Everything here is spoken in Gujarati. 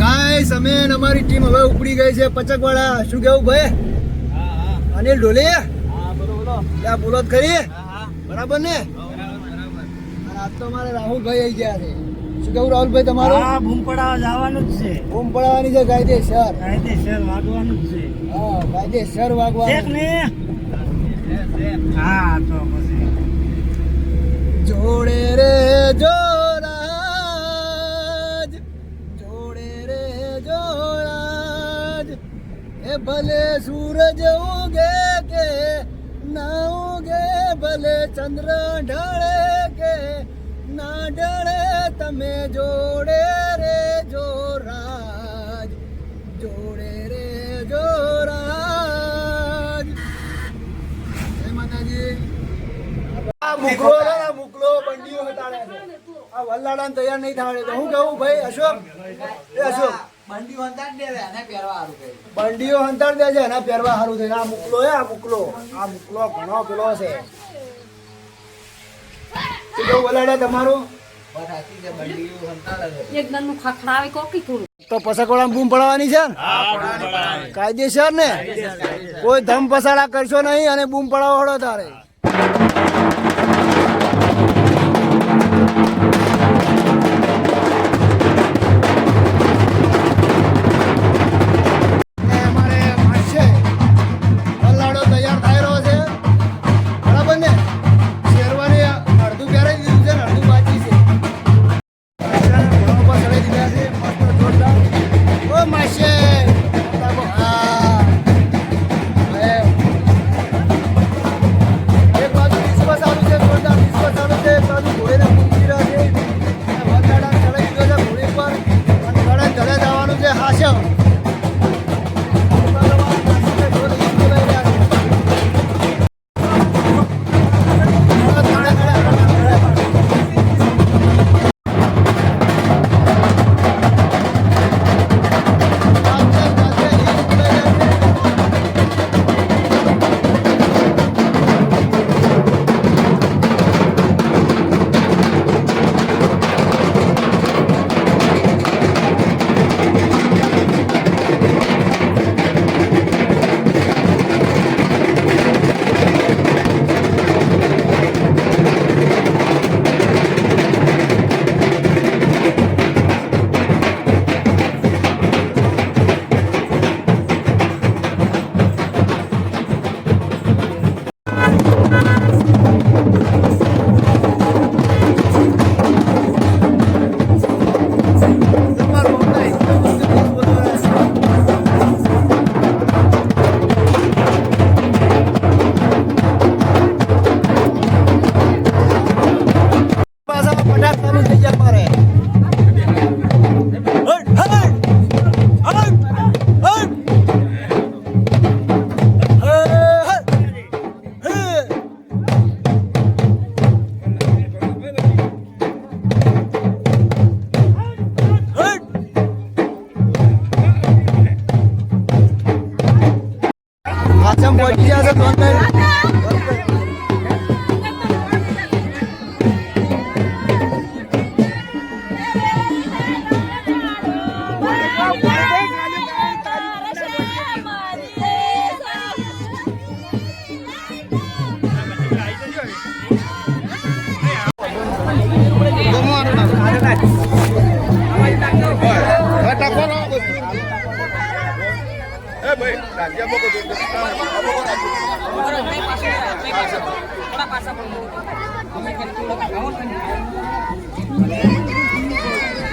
ગાઈસ અમે અમારી ટીમ હવે ઉપડી ગઈ છે પચકવાડા. શું કેવું ભાઈ? અનિલ ઢોલે ત્યાં બોલો જ ખરી? બરાબર ને? આજ તો અમારે રાહુલભાઈ આવી ગયા છે. શું કેવું રાહુલભાઈ તમારું? બૂમ પડાવવા જવાનું જ છે. બૂમ પડાવવાની છે કાયદેસર. કાયદેસર વાગવાનું જ છે. હા કાયદેસર વાગવાનું. હા તો પછી જોડે રે જોરાજ, જોડે રે જોરાજ, એ ભલે સૂરજ ઉગે કે ના ઉગે, ભલે ચંદ્ર ઢળે કે ના ઢળે, તમે જોડે રે જોરાજ, જોડે રે જોરાજ. જય માતાજી. મુકલો બંડીઓ હટાડે છે. આ વલ્લાડાને તૈયાર નહીં થાડે તો હું કહું ભાઈ અશોક, એ અશોક બંડીઓ હંતાડ દે છે એના પહેરવા સારું થાય. આ મુકલો ઘણો પેલો છે. શું કહું વલ્લાડા તમારું? તો પસકવાળા બૂમ પડાવવાની છે ને? કાયદેસર ને? કોઈ ધમ પસાડા કરશો નહીં અને બૂમ પડાવો હળો તારે. પાછા